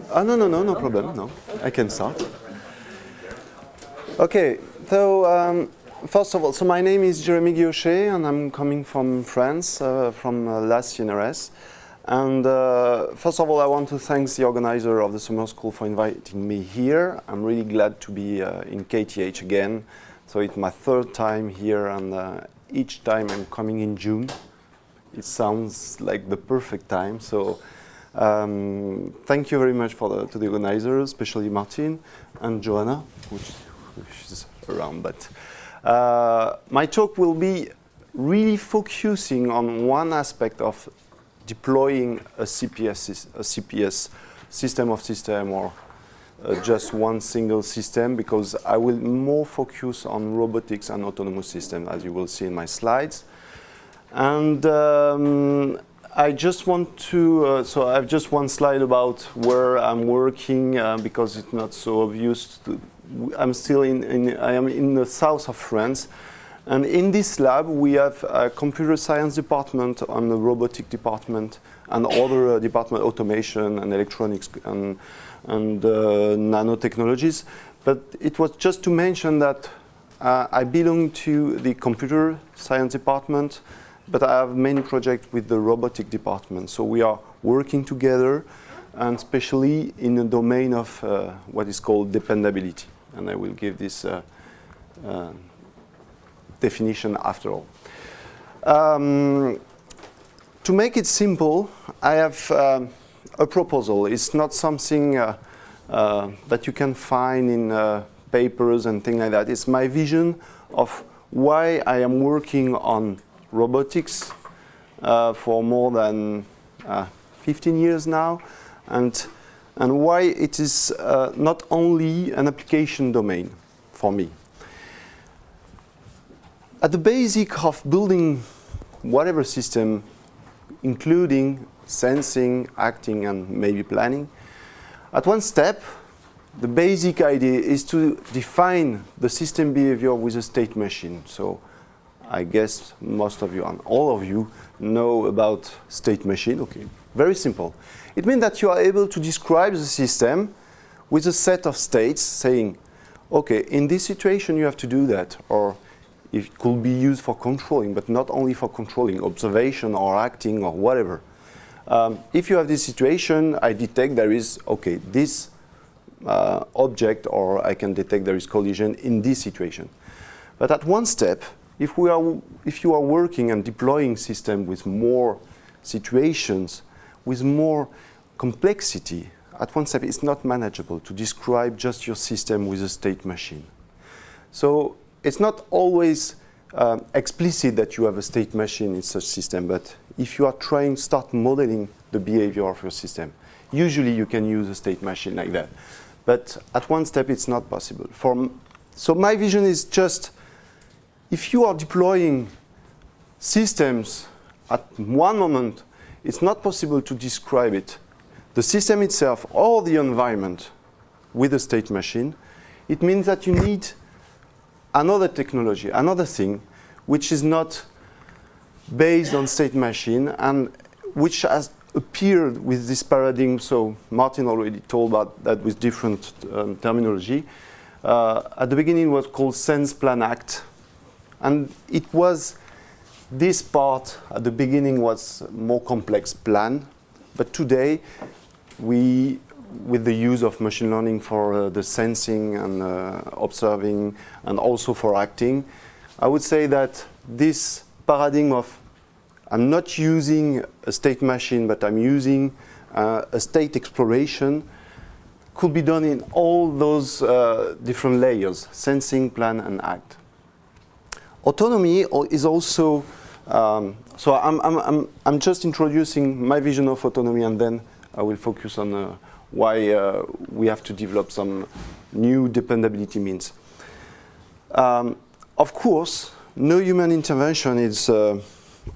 No problem. No, I can start. Okay, so first of all, so my name is Jérémy Guilloché, and I'm coming from France, from last CNRS. And first of all, I want to thank the organizer of the summer school for inviting me here. I'm really glad to be in KTH again. So it's my third time here, and each time I'm coming in June. It sounds like the perfect time. So thank you very much to the organizers, especially Martin and Joanna, which is around. But my talk will be really focusing on one aspect of deploying a CPS system of system, or just one single system, because I will more focus on robotics and autonomous systems, as you will see in my slides. And I just want to, so I have just one slide about where I'm working, because it's not so obvious. I'm still I am in the south of France. And in this lab, we have a computer science department and a robotic department and other department, automation and electronics and nanotechnologies. But it was just to mention that I belong to the computer science department, but I have many projects with the robotic department. So we are working together, and especially in the domain of what is called dependability. And I will give this definition after all. To make it simple, I have a proposal. It's not something that you can find in papers and things like that. It's my vision of why I am working on robotics for more than 15 years now, and why it is not only an application domain for me. At the basic of building whatever system, including sensing, acting, and maybe planning, at one step, the basic idea is to define the system behavior with a state machine. So I guess most of you and all of you know about state machine. Okay, very simple. It means that you are able to describe the system with a set of states, saying, okay, in this situation you have to do that, or it could be used for controlling, but not only for controlling, observation or acting or whatever. If you have this situation, I detect there is, okay, this object, or I can detect there is collision in this situation. But at one step, if you are working and deploying system with more situations, with more complexity, at one step it's not manageable to describe just your system with a state machine. So it's not always explicit that you have a state machine in such system, but if you are trying to start modeling the behavior of your system, usually you can use a state machine like that. But at one step it's not possible. So my vision is just, if you are deploying systems at one moment, it's not possible to describe it, the system itself or the environment, with a state machine. It means that you need another technology, another thing, which is not based on state machine and which has appeared with this paradigm. So Martin already told about that with different terminology. At the beginning it was called sense, plan, act. And it was, this part at the beginning was more complex, plan. But today, with the use of machine learning for the sensing and observing, and also for acting, I would say that this paradigm of I'm not using a state machine, but I'm using a state exploration, could be done in all those different layers, sensing, plan, and act. Autonomy is also, so I'm just introducing my vision of autonomy, and then I will focus on why we have to develop some new dependability means. Of course, no human intervention is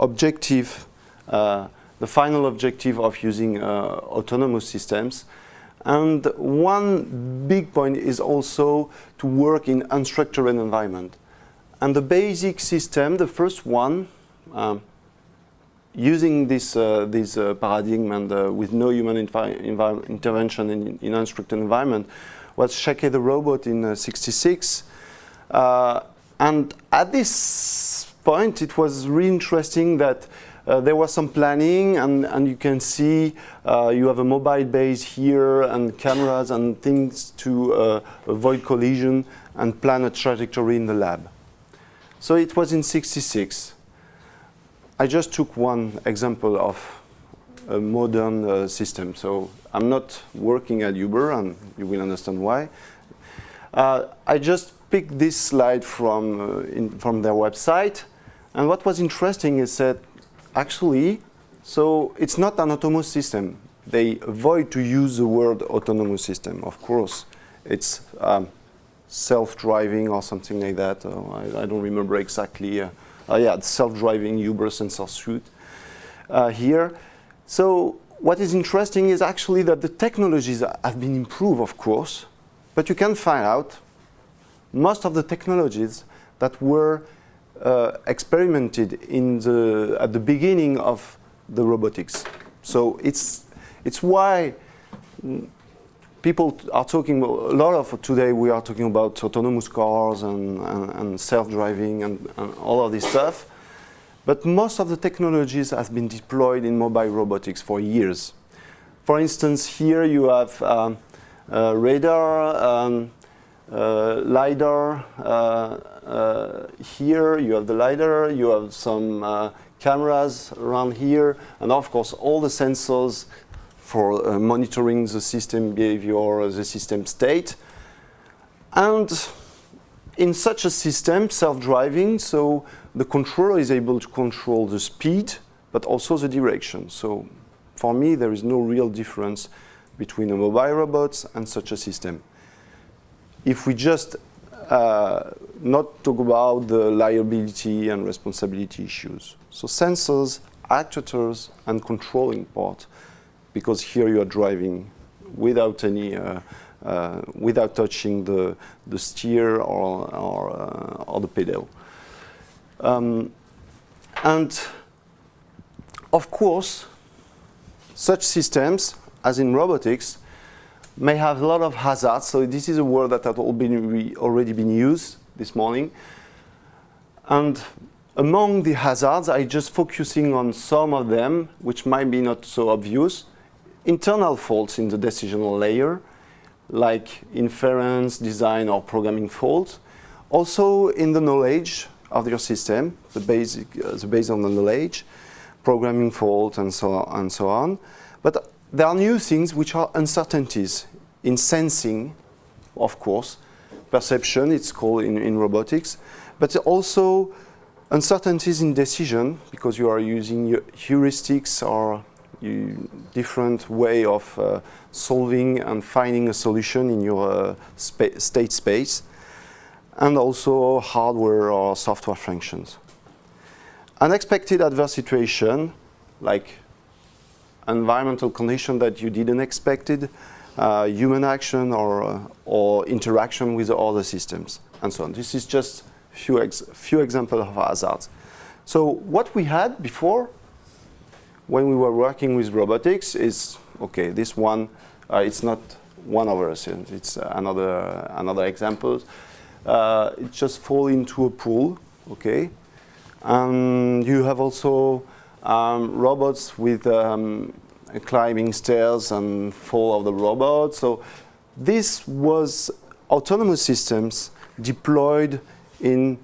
objective, the final objective of using autonomous systems. And one big point is also to work in unstructured environment. And the basic system, the first one, using this paradigm and with no human intervention in unstructured environment was Shake the Robot in '66. And at this point, it was really interesting that there was some planning, and you can see you have a mobile base here and cameras and things to avoid collision and plan a trajectory in the lab. So it was in '66. I just took one example of a modern system. So I'm not working at Uber, and you will understand why. I just picked this slide from their website. And what was interesting is that actually, so it's not an autonomous system. They avoid to use the word autonomous system. Of course, it's self-driving or something like that. I don't remember exactly. Yeah, self-driving Uber sensor suite here. So what is interesting is actually that the technologies have been improved, of course, but you can find out most of the technologies that were experimented at the beginning of the robotics. So it's why people are talking a lot of today. We are talking about autonomous cars and self-driving and all of this stuff. But most of the technologies have been deployed in mobile robotics for years. For instance, here you have radar, LiDAR. Here you have the LiDAR. You have some cameras around here, and of course all the sensors for monitoring the system behavior, the system state. And in such a system, self-driving, so the controller is able to control the speed, but also the direction. So for me, there is no real difference between a mobile robot and such a system. If we just not talk about the liability and responsibility issues. So sensors, actuators, and controlling part, because here you are driving without any, without touching the steer or the pedal. And of course, such systems, as in robotics, may have a lot of hazards. So this is a word that has already been used this morning. And among the hazards, I'm just focusing on some of them, which might be not so obvious. Internal faults in the decisional layer, like inference, design, or programming faults. Also in the knowledge of your system, the base on the knowledge, programming fault, and so on. But there are new things which are uncertainties in sensing, of course, perception, it's called in robotics, but also uncertainties in decision, because you are using heuristics or different way of solving and finding a solution in your state space, and also hardware or software functions. Unexpected adverse situation, like environmental condition that you didn't expected, human action or interaction with other systems, and so on. This is just few examples of hazards. So what we had before, when we were working with robotics, is okay. This one, it's not one of us. It's another example. It just fall into a pool, okay, and you have also robots with climbing stairs and fall of the robot. So this was autonomous systems deployed in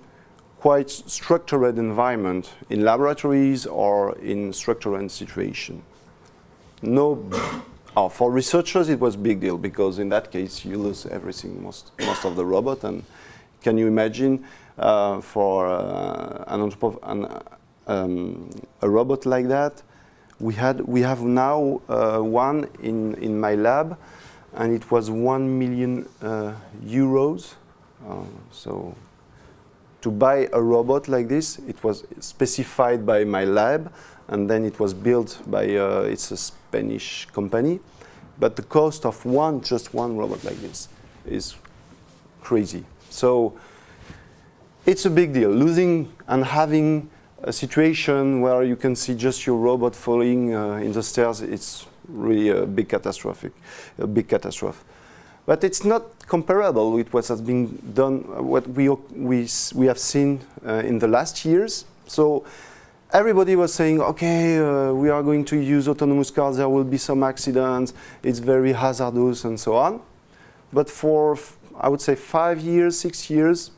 quite structured environment, in laboratories or in structured situation. For researchers it was a big deal, because in that case you lose everything, most of the robot. And can you imagine for a robot like that? We have now one in my lab, and it was 1 million euros. So to buy a robot like this, it was specified by my lab, and then it was built by it's a Spanish company. But the cost of just one robot like this is crazy. So it's a big deal. Losing and having a situation where you can see just your robot falling in the stairs, it's really a big catastrophe. But it's not comparable with what has been done, what we have seen in the last years. So everybody was saying, okay, we are going to use autonomous cars, there will be some accidents, it's very hazardous and so on. But for, I would say, 5 years, 6 years,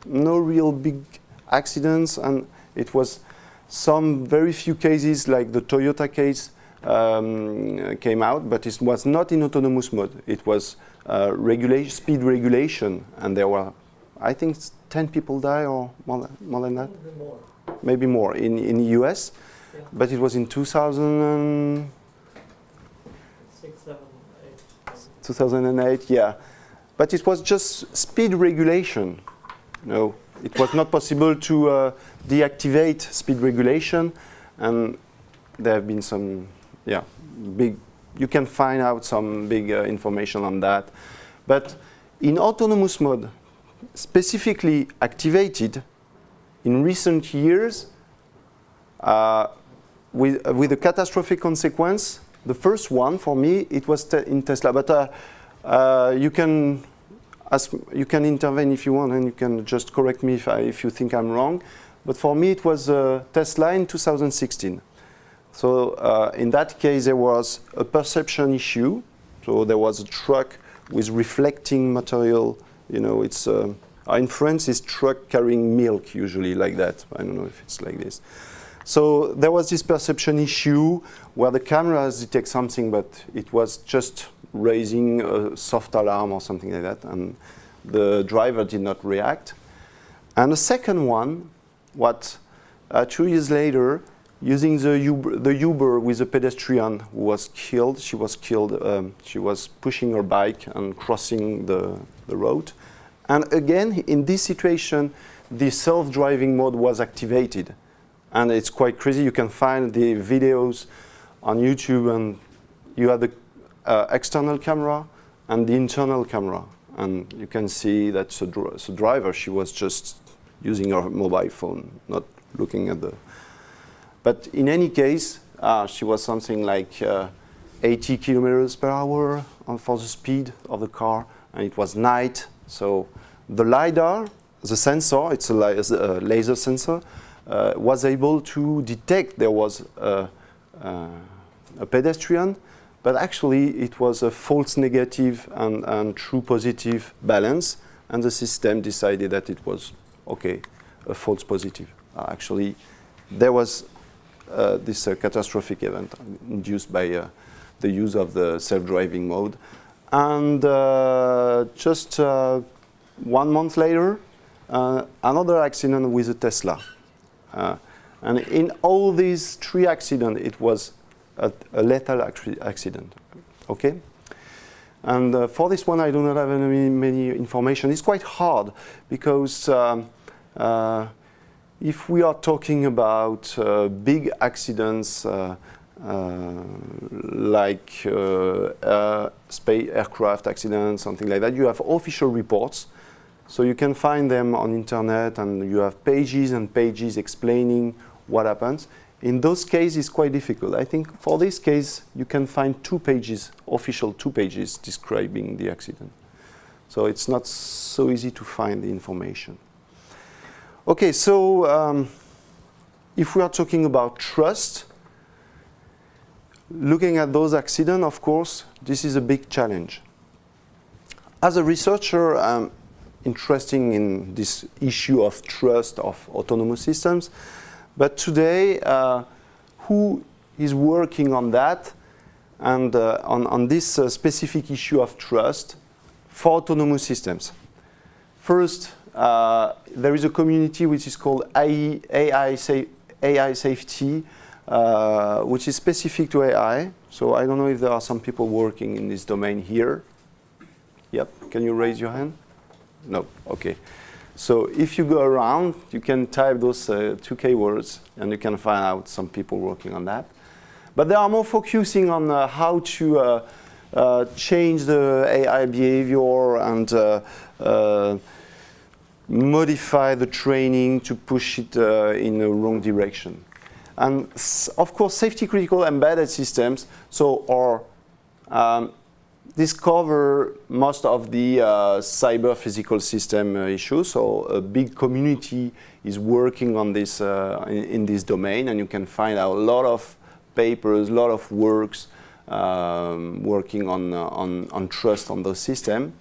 no real big accidents, and it was some very few cases like the Toyota case came out, but it was not in autonomous mode. It was speed regulation, and there were, I think, 10 people die or more than that? Maybe more in the US, yeah. But it was in 2006, 7, 8. 2008, yeah. But it was just speed regulation. No, it was not possible to deactivate speed regulation, and there have been some, yeah, big, you can find out some big information on that. But in autonomous mode, specifically activated, in recent years, with a catastrophic consequence, the first one for me, it was in Tesla. But you can intervene if you want, and you can just correct me if you think I'm wrong. But for me, it was Tesla in 2016. So in that case, there was a perception issue. So there was a truck with reflecting material. You know, it's in France, it's truck carrying milk usually like that. I don't know if it's like this. So there was this perception issue where the cameras detect something, but it was just raising a soft alarm or something like that, and the driver did not react. And the second one, 2 years later, using the Uber with a pedestrian who was killed. She was killed. She was pushing her bike and crossing the road. And again, in this situation, the self-driving mode was activated. And it's quite crazy. You can find the videos on YouTube, and you have the external camera and the internal camera. And you can see that the driver, she was just using her mobile phone, not looking at the... But in any case, she was something like 80 kilometers per hour for the speed of the car, and it was night. So the LiDAR, the sensor, it's a laser sensor, was able to detect there was a pedestrian, but actually it was a false negative and true positive balance, and the system decided that it was okay, a false positive. Actually, there was this catastrophic event induced by the use of the self-driving mode. And just 1 month later, another accident with a Tesla. And in all these 3 accidents, it was a lethal accident. Okay? And for this one, I do not have many information. It's quite hard because if we are talking about big accidents like aircraft accidents, something like that, you have official reports. So you can find them on internet, and you have pages and pages explaining what happens. In those cases, it's quite difficult. I think for this case, you can find 2 pages, official 2 pages describing the accident. So it's not so easy to find the information. Okay, so if we are talking about trust, looking at those accidents, of course, this is a big challenge. As a researcher, I'm interested in this issue of trust of autonomous systems. But today, who is working on that and on this specific issue of trust for autonomous systems? First, there is a community which is called AI safety, which is specific to AI. So I don't know if there are some people working in this domain here. Yep, can you raise your hand? No, okay. So if you go around, you can type those 2 keywords, and you can find out some people working on that. But they are more focusing on how to change the AI behavior and modify the training to push it in a wrong direction. And of course, safety critical embedded systems discover most of the cyber physical system issues. So a big community is working on this in this domain, and you can find out a lot of papers, a lot of works working on trust on those systems.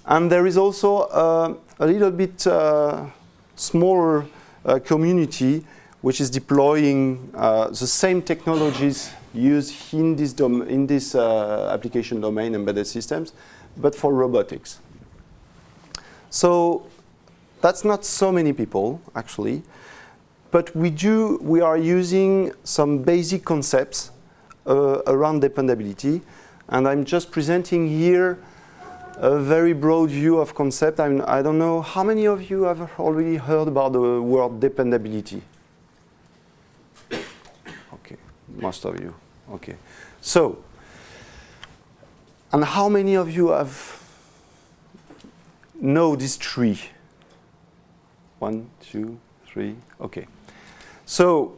And there is also a little bit smaller community which is deploying the same technologies used in this application domain, embedded systems, but for robotics. So that's not so many people, actually. But we are using some basic concepts around dependability. And I'm just presenting here a very broad view of concept. I don't know, how many of you have already heard about the word dependability? Okay, most of you. Okay. So, and how many of you know this tree? 1, 2, 3, okay. So,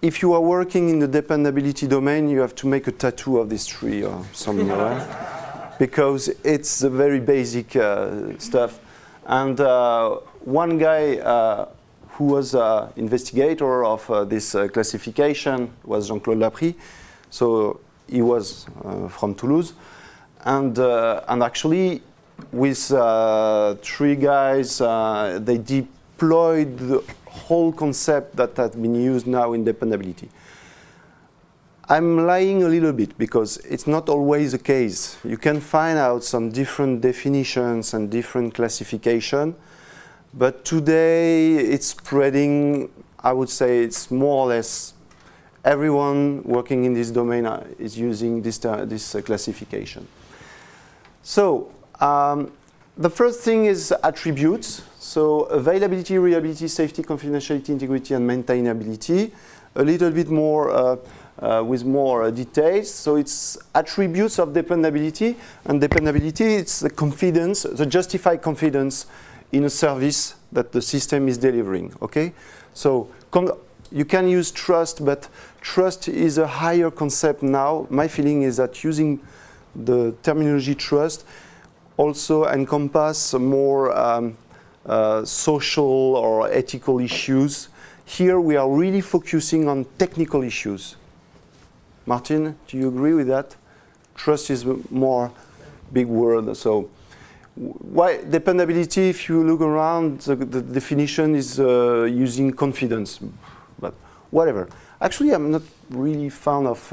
if you are working in the dependability domain, you have to make a tattoo of this tree or somewhere, because it's a very basic stuff. And one guy who was investigator of this classification was Jean-Claude Laprie. So he was from Toulouse. And actually, with 3 guys, they deployed the whole concept that has been used now in dependability. I'm lying a little bit because it's not always the case. You can find out some different definitions and different classification, but today it's spreading. I would say it's more or less everyone working in this domain is using this classification. So the first thing is attributes. So availability, reliability, safety, confidentiality, integrity, and maintainability. A little bit more with more details. So it's attributes of dependability, and dependability, it's the confidence, the justified confidence in a service that the system is delivering. Okay, so you can use trust, but trust is a higher concept now. My feeling is that using the terminology trust also encompass more social or ethical issues. Here we are really focusing on technical issues. Martin, do you agree with that? Trust is more big word. So why dependability, if you look around, the definition is using confidence, but whatever. Actually, I'm not really fond of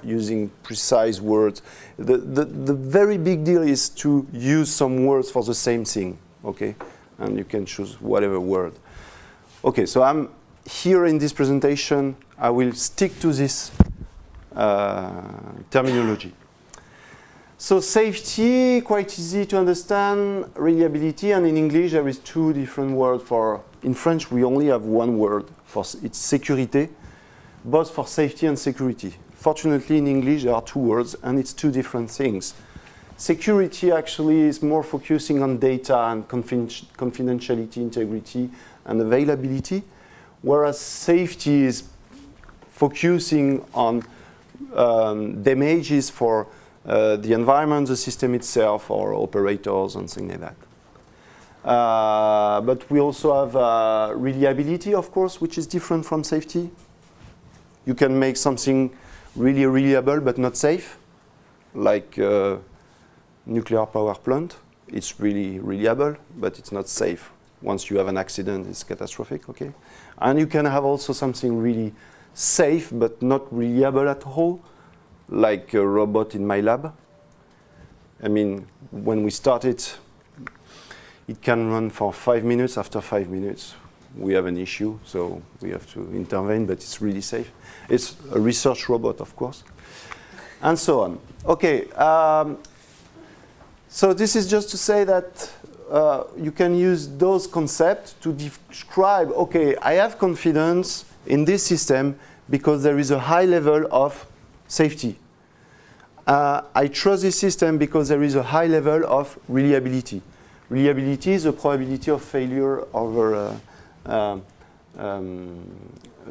using precise words. The very big deal is to use some words for the same thing, okay? And you can choose whatever word. Okay, so I'm here in this presentation, I will stick to this terminology. So safety, quite easy to understand, reliability, and in English there is 2 different words for, in French we only have 1 word, for it's sécurité, both for safety and security. Fortunately in English there are 2 words and it's 2 different things. Security actually is more focusing on data and confidentiality, integrity, and availability, whereas safety is focusing on damages for the environment, the system itself, or operators and things like that. But we also have reliability, of course, which is different from safety. You can make something really reliable but not safe, like nuclear power plant. It's really reliable, but it's not safe. Once you have an accident, it's catastrophic, okay? And you can have also something really safe but not reliable at all, like a robot in my lab. I mean, when we start it can run for 5 minutes. After 5 minutes, we have an issue, so we have to intervene, but it's really safe. It's a research robot, of course, and so on. Okay, so this is just to say that you can use those concepts to describe, okay, I have confidence in this system because there is a high level of safety. I trust this system because there is a high level of reliability. reliability is the probability of failure over a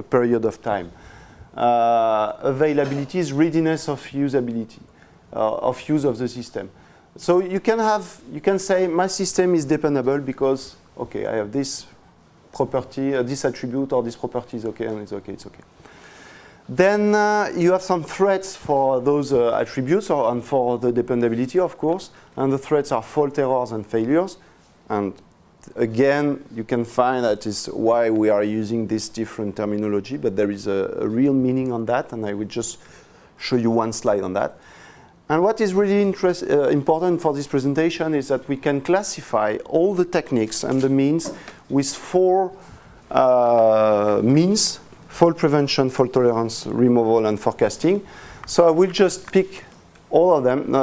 period of time. Availability is readiness of usability, of use of the system. So you can say my system is dependable because, okay, I have this property, this attribute or this property is okay, and it's okay, it's okay. Then you have some threats for those attributes and for the dependability, of course. And the threats are fault, errors, and failures. And again, you can find that is why we are using this different terminology, but there is a real meaning on that, and I will just show you one slide on that. And what is really important for this presentation is that we can classify all the techniques and the means with 4 means: fault prevention, fault tolerance, removal, and forecasting. So I will just pick all of them.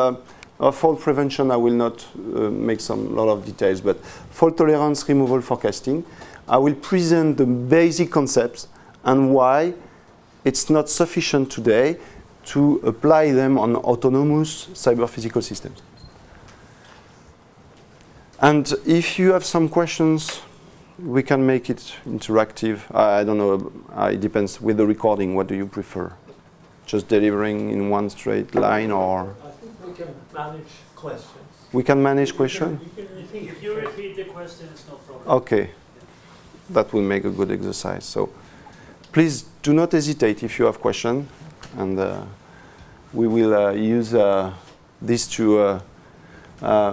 Fault prevention, I will not make a lot of details, but fault tolerance, removal, forecasting. I will present the basic concepts and why it's not sufficient today to apply them on autonomous cyber-physical systems. And if you have some questions, we can make it interactive. I don't know, it depends with the recording. What do you prefer? Just delivering in one straight line, or? I think we can manage questions. We can manage questions? If you repeat the question, it's no problem. Okay. That will make a good exercise. So please do not hesitate if you have questions, and we will use this to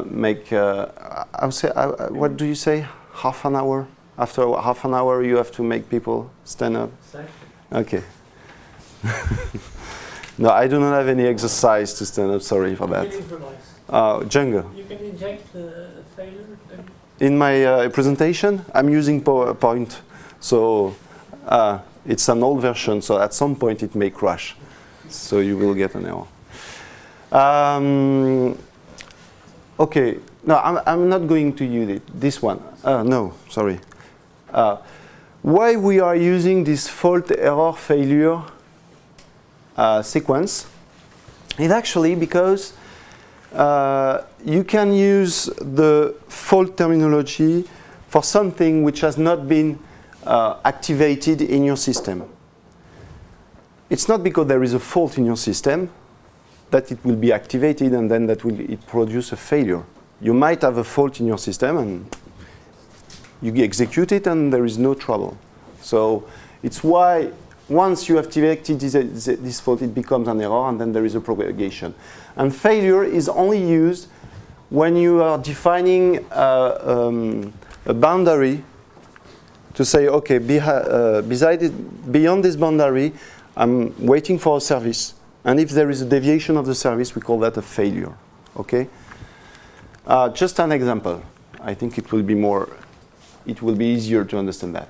make, I would say, what do you say, half an hour? After half an hour, you have to make people stand up? Okay. No, I do not have any exercise to stand up, sorry for that. You can improvise. Django. You can inject the failure. In my presentation, I'm using PowerPoint, so it's an old version, so at some point it may crash. So you will get an error. Okay, no, I'm not going to use it. This one, no, sorry. Why we are using this fault, error, failure sequence is actually because you can use the fault terminology for something which has not been activated in your system. It's not because there is a fault in your system that it will be activated and then that will produce a failure. You might have a fault in your system and you execute it and there is no trouble. So it's why once you activated this fault, it becomes an error and then there is a propagation. And failure is only used when you are defining a boundary to say, okay, beyond this boundary, I'm waiting for a service. And if there is a deviation of the service, we call that a failure. Okay? Just an example. I think it will be easier to understand that.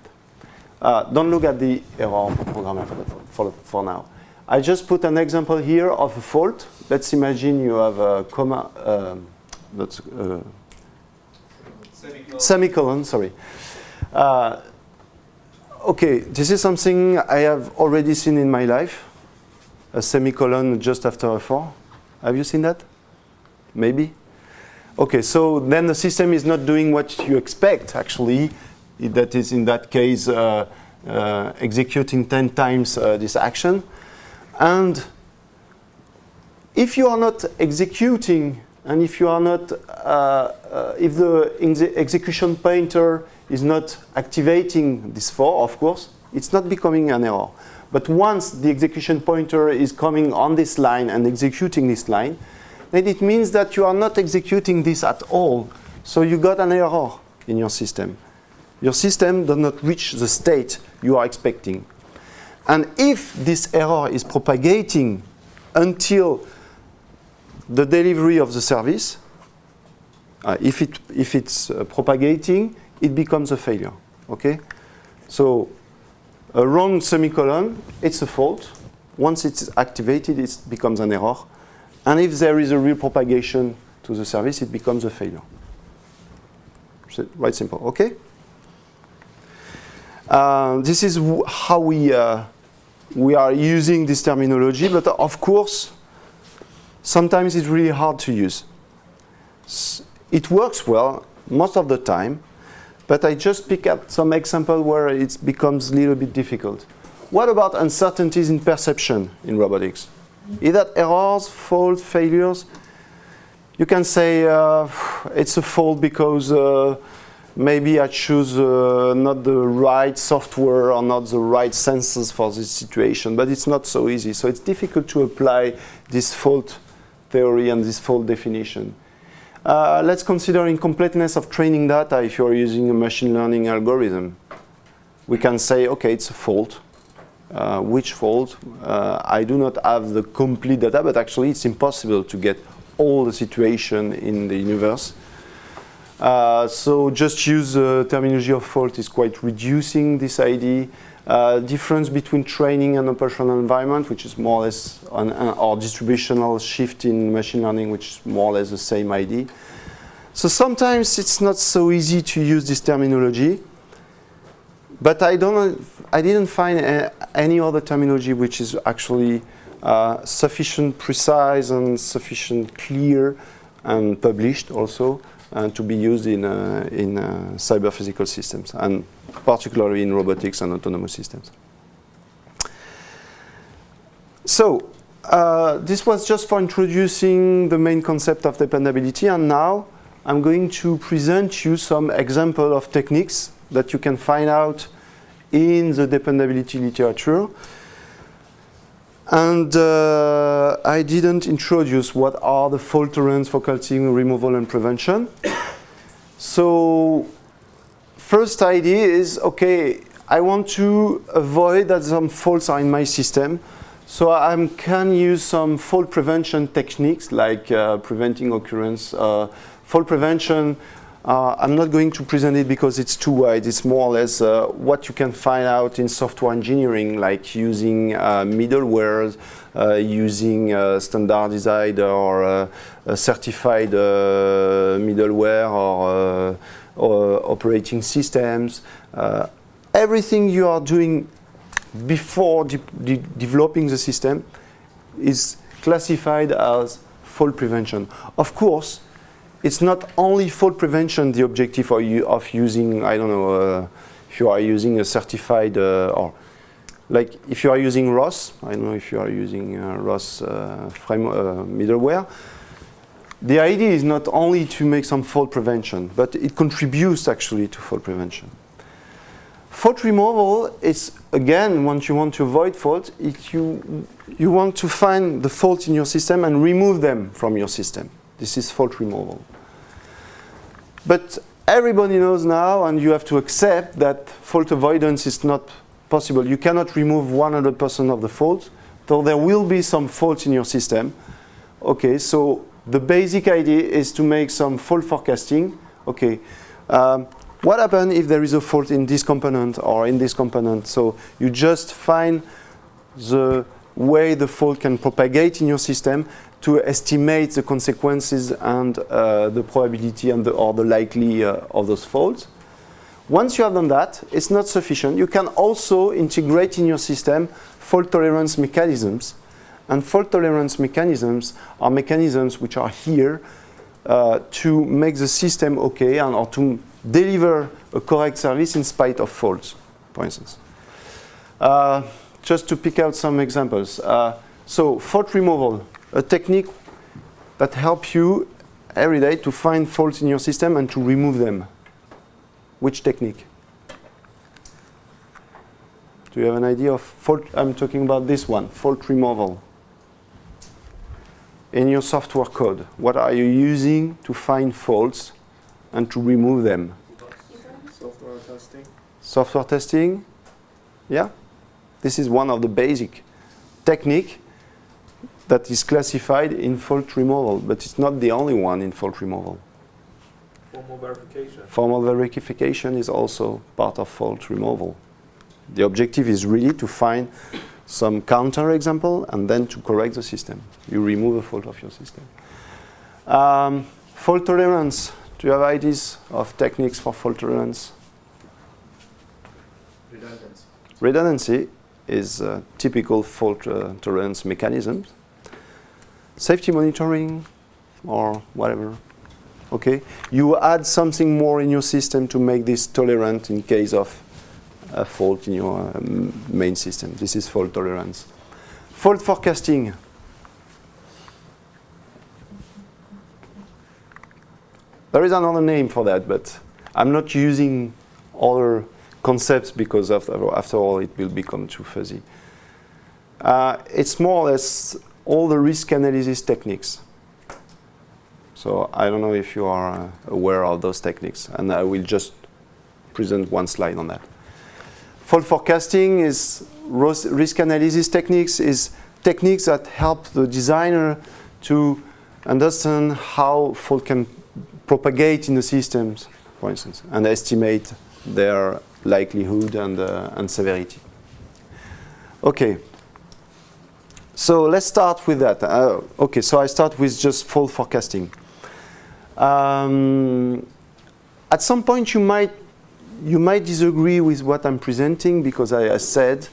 Don't look at the error programmer for now. I just put an example here of a fault. Let's imagine you have a comma, semicolon, sorry. Okay, this is something I have already seen in my life. A semicolon just after a for. Have you seen that? Maybe? Okay, so then the system is not doing what you expect, actually. That is, in that case, executing 10 times this action. And if you are not executing, and if you are not, if the execution pointer is not activating this for, of course, it's not becoming an error. But once the execution pointer is coming on this line and executing this line, then it means that you are not executing this at all. So you got an error in your system. Your system does not reach the state you are expecting. And if this error is propagating until the delivery of the service, if it's propagating, it becomes a failure. Okay? So a wrong semicolon, it's a fault. Once it's activated, it becomes an error. And if there is a real propagation to the service, it becomes a failure. Right, simple. Okay? This is how we are using this terminology, but of course, sometimes it's really hard to use. It works well most of the time, but I just pick up some example where it becomes a little bit difficult. What about uncertainties in perception in robotics? Is that errors, faults, failures? You can say it's a fault because maybe I choose not the right software or not the right sensors for this situation, but it's not so easy. So it's difficult to apply this fault theory and this fault definition. Let's consider incompleteness of training data if you're using a machine learning algorithm. We can say, okay, it's a fault. Which fault? I do not have the complete data, but actually it's impossible to get all the situation in the universe. So just use the terminology of fault is quite reducing this idea. Difference between training and operational environment, which is more or less or distributional shift in machine learning, which is more or less the same idea. So sometimes it's not so easy to use this terminology, but I didn't find any other terminology which is actually sufficient precise and sufficient clear and published also to be used in cyber physical systems, and particularly in robotics and autonomous systems. So this was just for introducing the main concept of dependability, and now I'm going to present you some example of techniques that you can find out in the dependability literature. And I didn't introduce what are the fault tolerance, faulting, removal, and prevention. So first idea is, okay, I want to avoid that some faults are in my system. So I can use some fault prevention techniques like preventing occurrence. Fault prevention, I'm not going to present it because it's too wide. It's more or less what you can find out in software engineering, like using middlewares, using standardized or certified middleware or operating systems. Everything you are doing before developing the system is classified as fault prevention. Of course, it's not only fault prevention the objective of using, I don't know, if you are using a certified, or like if you are using ROS, I don't know if you are using ROS middleware, the idea is not only to make some fault prevention, but it contributes actually to fault prevention. Fault removal is, again, once you want to avoid fault, you want to find the fault in your system and remove them from your system. This is fault removal. But everybody knows now, and you have to accept that fault avoidance is not possible. You cannot remove 100% of the faults, so there will be some faults in your system. Okay, so the basic idea is to make some fault forecasting. Okay, what happens if there is a fault in this component or in this component? So you just find the way the fault can propagate in your system to estimate the consequences and the probability and or the likely of those faults. Once you have done that, it's not sufficient. You can also integrate in your system fault tolerance mechanisms. And fault tolerance mechanisms are mechanisms which are here to make the system okay and or to deliver a correct service in spite of faults, for instance. Just to pick out some examples. So fault removal, a technique that helps you every day to find faults in your system and to remove them. Which technique? Do you have an idea of fault? I'm talking about this one, fault removal. In your software code, what are you using to find faults and to remove them? Software testing. Software testing? Yeah? This is one of the basic technique that is classified in fault removal, but it's not the only one in fault removal. Formal verification. Formal verification is also part of fault removal. The objective is really to find some counter example and then to correct the system. You remove a fault of your system. Fault tolerance. Do you have ideas of techniques for fault tolerance? Redundancy. Redundancy is a typical fault tolerance mechanism. Safety monitoring or whatever. Okay, you add something more in your system to make this tolerant in case of a fault in your main system. This is fault tolerance. Fault forecasting. There is another name for that, but I'm not using other concepts because after all it will become too fuzzy. It's more or less all the risk analysis techniques. So I don't know if you are aware of those techniques, and I will just present one slide on that. Fault forecasting is risk analysis techniques, is techniques that help the designer to understand how fault can propagate in the systems, for instance, and estimate their likelihood and severity. Okay. So let's start with that. Okay, so I start with just fault forecasting. At some point you might disagree with what I'm presenting because I said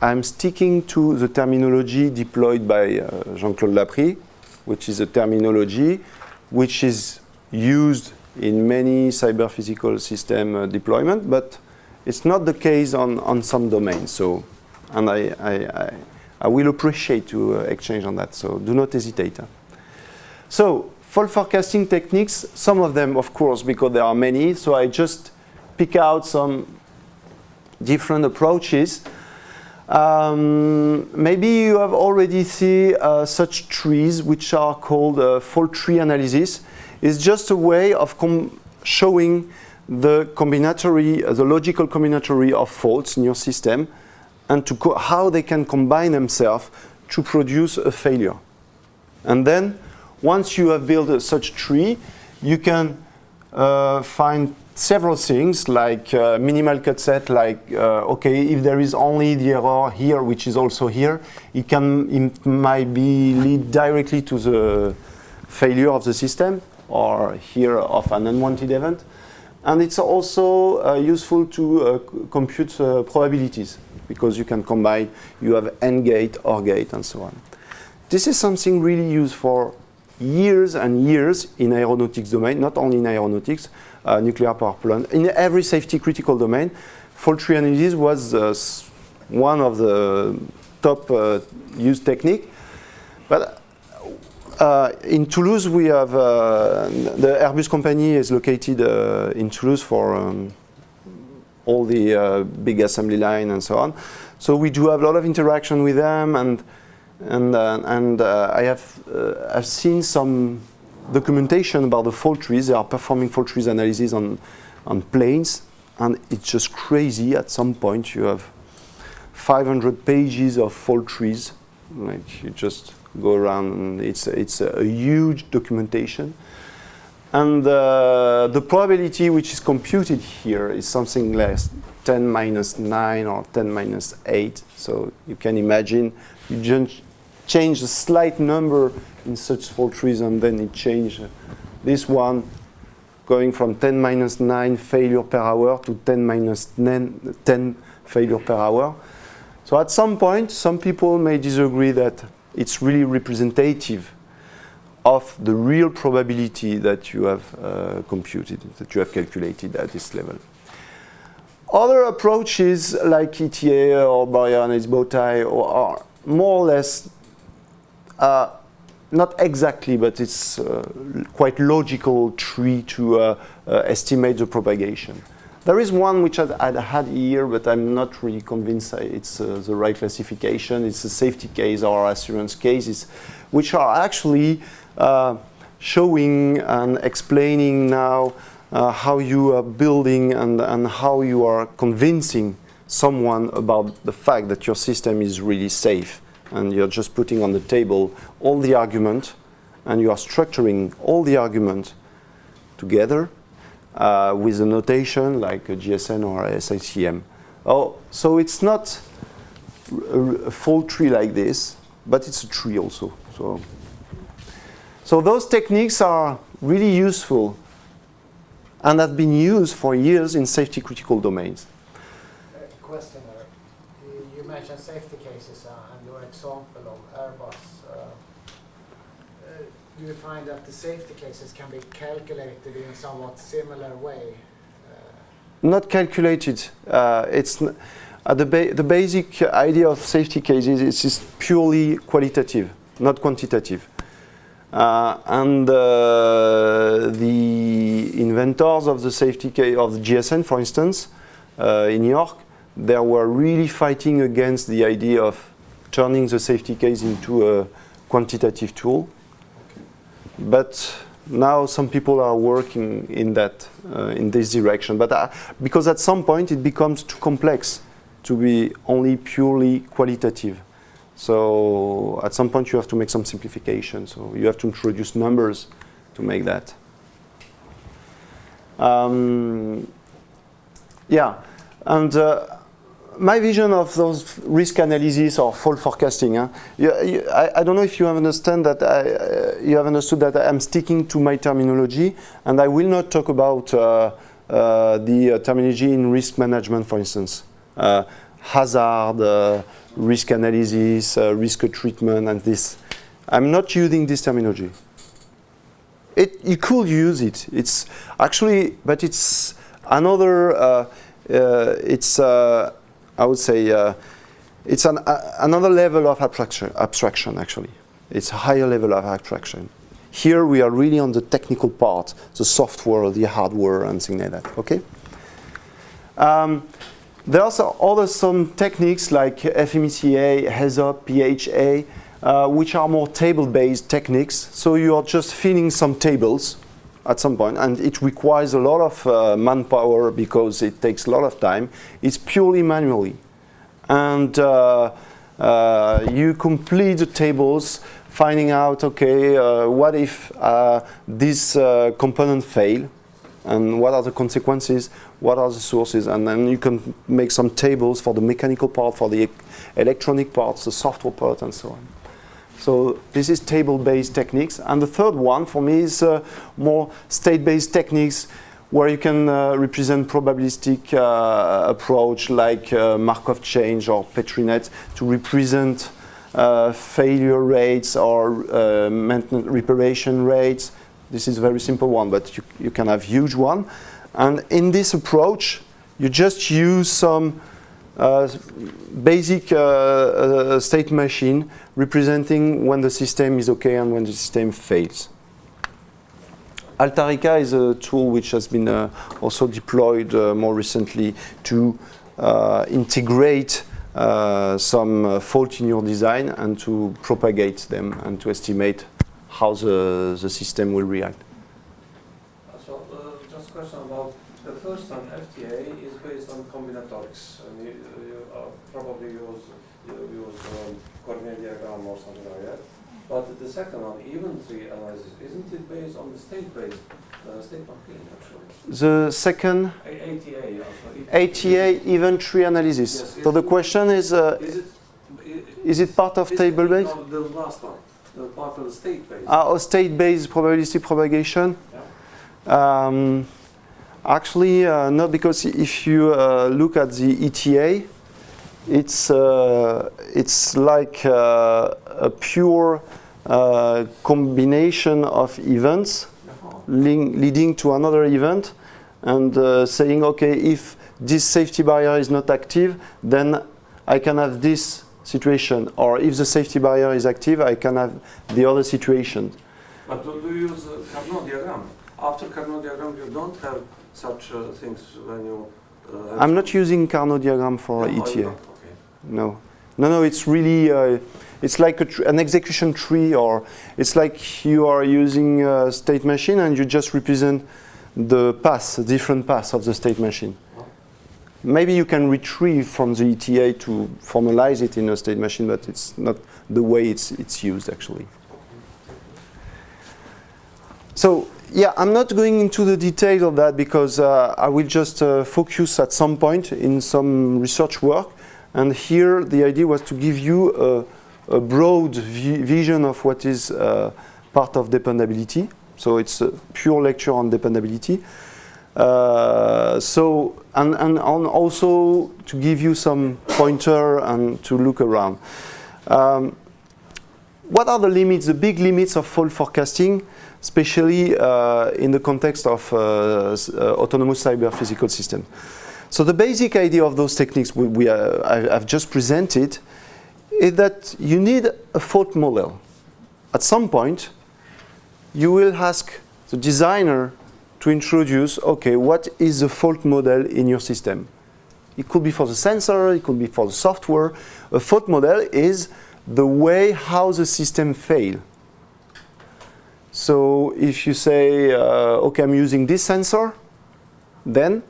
I'm sticking to the terminology deployed by Jean-Claude Laprie, which is a terminology which is used in many cyber-physical system deployment, but it's not the case on some domains. So, and I will appreciate to exchange on that, so do not hesitate. So, fault forecasting techniques, some of them, of course, because there are many, so I just pick out some different approaches. Maybe you have already seen such trees, which are called fault tree analysis. It's just a way of showing the logical combinatory of faults in your system, and how they can combine themselves to produce a failure. And then, once you have built such tree, you can find several things like minimal cut set, like okay, if there is only the error here, which is also here, it might lead directly to the failure of the system, or here of an unwanted event. And it's also useful to compute probabilities, because you can combine, you have AND gate, OR gate, and so on. This is something really used for years and years in aeronautics domain, not only in aeronautics, nuclear power plant, in every safety critical domain. Fault tree analysis was one of the top used technique. But in Toulouse, we have the Airbus company is located in Toulouse for all the big assembly line and so on. So we do have a lot of interaction with them, and I've seen some documentation about the fault trees. They are performing fault trees analysis on planes, and it's just crazy. At some point, you have 500 pages of fault trees. Like you just go around, and it's a huge documentation. And the probability which is computed here is something less 10 minus 9 or 10 minus 8. So you can imagine you just change a slight number in such fault trees, and then it changes this one going from 10 minus 9 failure per hour to 10 minus 10 failure per hour. So at some point, some people may disagree that it's really representative of the real probability that you have computed, that you have calculated at this level. Other approaches like ETA or barrier analysis bow tie are more or less, not exactly, but it's quite logical tree to estimate the propagation. There is one which I had here, but I'm not really convinced it's the right classification. It's a safety case or assurance cases, which are actually showing and explaining now how you are building and how you are convincing someone about the fact that your system is really safe. And you're just putting on the table all the argument, and you are structuring all the argument together with a notation like a GSN or a SICM. Oh, so it's not a full tree like this, but it's a tree also. So those techniques are really useful and have been used for years in safety critical domains. Question there. You mentioned safety cases and your example of Airbus. do you find that the safety cases can be calculated in a somewhat similar way? Not calculated. The basic idea of safety cases is purely qualitative, not quantitative. And the inventors of the safety case of the GSN, for instance, in New York, they were really fighting against the idea of turning the safety case into a quantitative tool. But now some people are working in that, in this direction. But because at some point it becomes too complex to be only purely qualitative. So at some point you have to make some simplification. So you have to introduce numbers to make that. Yeah, and my vision of those risk analysis or fault forecasting. I don't know if you have understood that I'm sticking to my terminology, and I will not talk about the terminology in risk management, for instance, hazard, risk analysis, risk treatment, and this. I'm not using this terminology. You could use it. It's actually, but it's another. I would say it's another level of abstraction, actually. It's a higher level of abstraction. Here we are really on the technical part, the software, the hardware, and things like that, okay? There are some techniques like FMECA, HESOP, PHA, which are more table-based techniques. So you are just filling some tables at some point, and it requires a lot of manpower because it takes a lot of time. It's purely manually. And you complete the tables, finding out, okay, what if this component fail, and what are the consequences, what are the sources, and then you can make some tables for the mechanical part, for the electronic parts, the software part, and so on. So this is table-based techniques. And the third one for me is more state-based techniques where you can represent probabilistic approach like Markov chain or Petri net to represent failure rates or maintenance reparation rates. This is a very simple one, but you can have huge one. And in this approach, you just use some basic state machine representing when the system is okay and when the system fails. Altarica is a tool which has been also deployed more recently to integrate some fault in your design and to propagate them and to estimate how the system will react. So just a question about the first one, FTA, is based on combinatorics. And you probably use coordinate diagram or something like that. But the second one, even tree analysis, isn't it based on the state-based state mapping actually? The second ATA also. ATA event tree analysis. Yes, So the question is it part of table-based? No, the last one, the part of the state-based. State-based probabilistic propagation? Yeah. Actually, no, because if you look at the ETA, it's like a pure combination of events leading to another event and saying, okay, if this safety barrier is not active, then I can have this situation. Or if the safety barrier is active, I can have the other situation. But do you use Carnot diagram? After Carnot diagram, you don't have such things when you... I'm not using Carnot diagram for ETA. Okay. No, it's really, it's like an execution tree, or it's like you are using a state machine and you just represent the paths, different paths of the state machine. Maybe you can retrieve from the ETA to formalize it in a state machine, but it's not the way it's used actually. So, yeah, I'm not going into the detail of that because I will just focus at some point in some research work. And here the idea was to give you a broad vision of what is part of dependability. So it's a pure lecture on dependability. And also to give you some pointer and to look around. what are the limits, the big limits of fault forecasting, especially in the context of autonomous cyber physical systems? So the basic idea of those techniques I've just presented is that you need a fault model. At some point, you will ask the designer to introduce, okay, what is the fault model in your system? It could be for the sensor, it could be for the software. A fault model is the way how the system fails. So if you say, okay, I'm using this sensor, then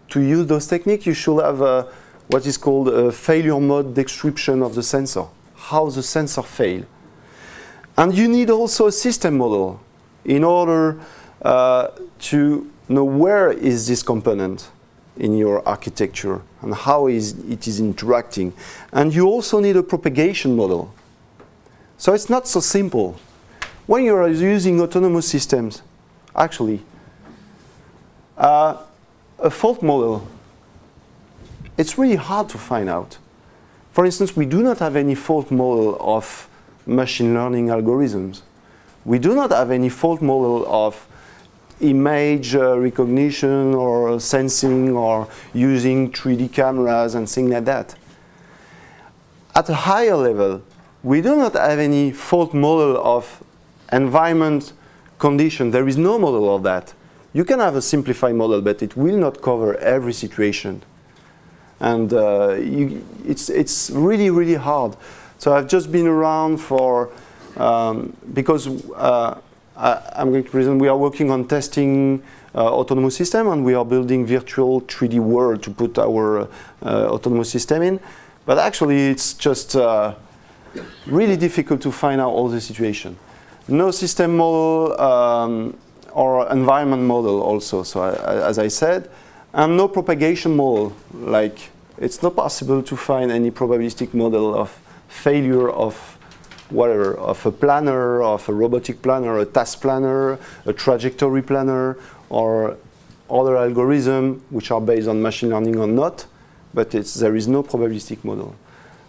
to use those techniques, you should have what is called a failure mode description of the sensor, how the sensor fails. And you need also a system model in order to know where is this component in your architecture and how it is interacting. And you also need a propagation model. So it's not so simple. When you are using autonomous systems, actually, a fault model, it's really hard to find out. For instance, we do not have any fault model of machine learning algorithms. We do not have any fault model of image recognition or sensing or using 3D cameras and things like that. At a higher level, we do not have any fault model of environment condition. There is no model of that. You can have a simplified model, but it will not cover every situation. And it's really, really hard. So I've just been around for, because I'm going to present, we are working on testing autonomous system, and we are building virtual 3D world to put our autonomous system in. But actually, it's just really difficult to find out all the situation. No system model or environment model also, so as I said, and no propagation model. Like, it's not possible to find any probabilistic model of failure of whatever, of a planner, of a robotic planner, a task planner, a trajectory planner, or other algorithms which are based on machine learning or not, but there is no probabilistic model.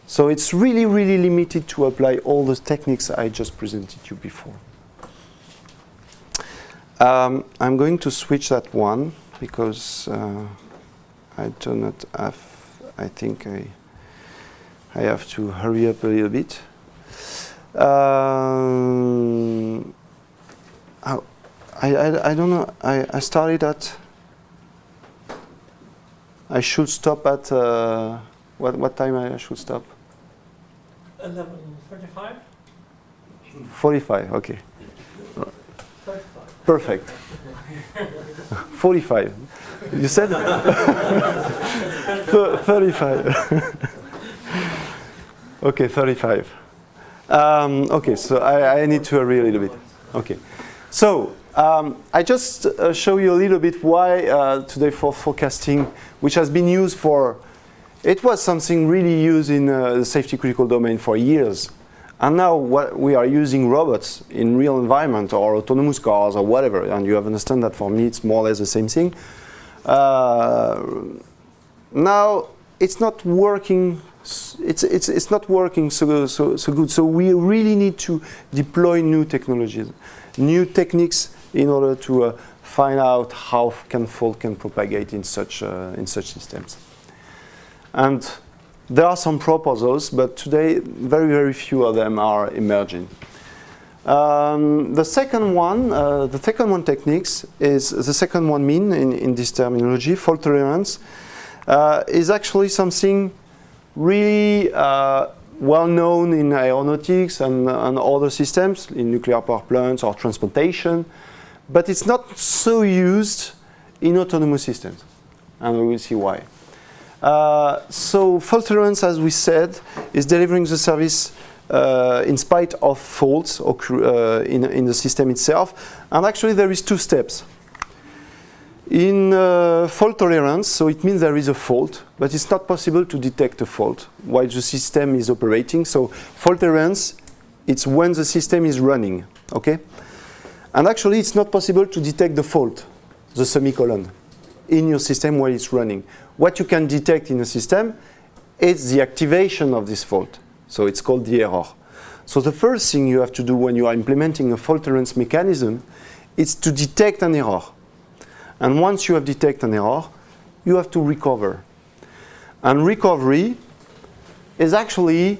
So it's really, really limited to apply all the techniques I just presented you before. I'm going to switch that one because I do not have, I think I have to hurry up a little bit. I don't know, I started at, I should stop at, what time I should stop? 11:45? 45, okay. 35. Perfect. 45. You said? 35. Okay, 35. Okay, so I need to hurry a little bit. Okay. So, I just show you a little bit why today for forecasting, which has been used for, it was something really used in the safety critical domain for years. And now what we are using robots in real environment or autonomous cars or whatever, and you have understand that for me it's more or less the same thing. Now it's not working. It's not working so good. So we really need to deploy new technologies, new techniques in order to find out how fault can propagate in such systems. And there are some proposals, but today very, very few of them are emerging. The second one techniques is the second one mean in this terminology, fault tolerance, is actually something really well known in aeronautics and other systems, in nuclear power plants or transportation, but it's not so used in autonomous systems, and we will see why. So fault tolerance, as we said, is delivering the service in spite of faults in the system itself. And actually there is two steps. In fault tolerance, so it means there is a fault, but it's not possible to detect a fault while the system is operating. So fault tolerance, it's when the system is running, okay? And actually it's not possible to detect the fault, the semicolon, in your system while it's running. What you can detect in a system is the activation of this fault. So it's called the error. So the first thing you have to do when you are implementing a fault tolerance mechanism is to detect an error. And once you have detected an error, you have to recover. And recovery is actually,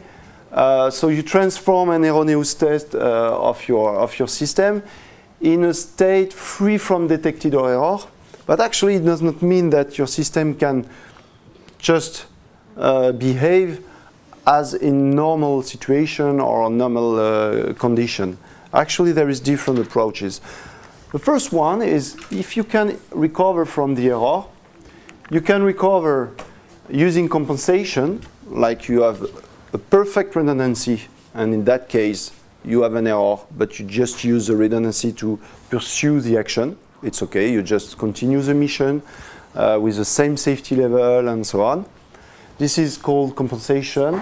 so you transform an erroneous state of your system in a state free from detected error. But actually it does not mean that your system can just behave as in normal situation or normal condition. Actually there is different approaches. The first one is if you can recover from the error, you can recover using compensation, like you have a perfect redundancy, and in that case you have an error, but you just use the redundancy to pursue the action. It's okay, you just continue the mission with the same safety level and so on. This is called compensation.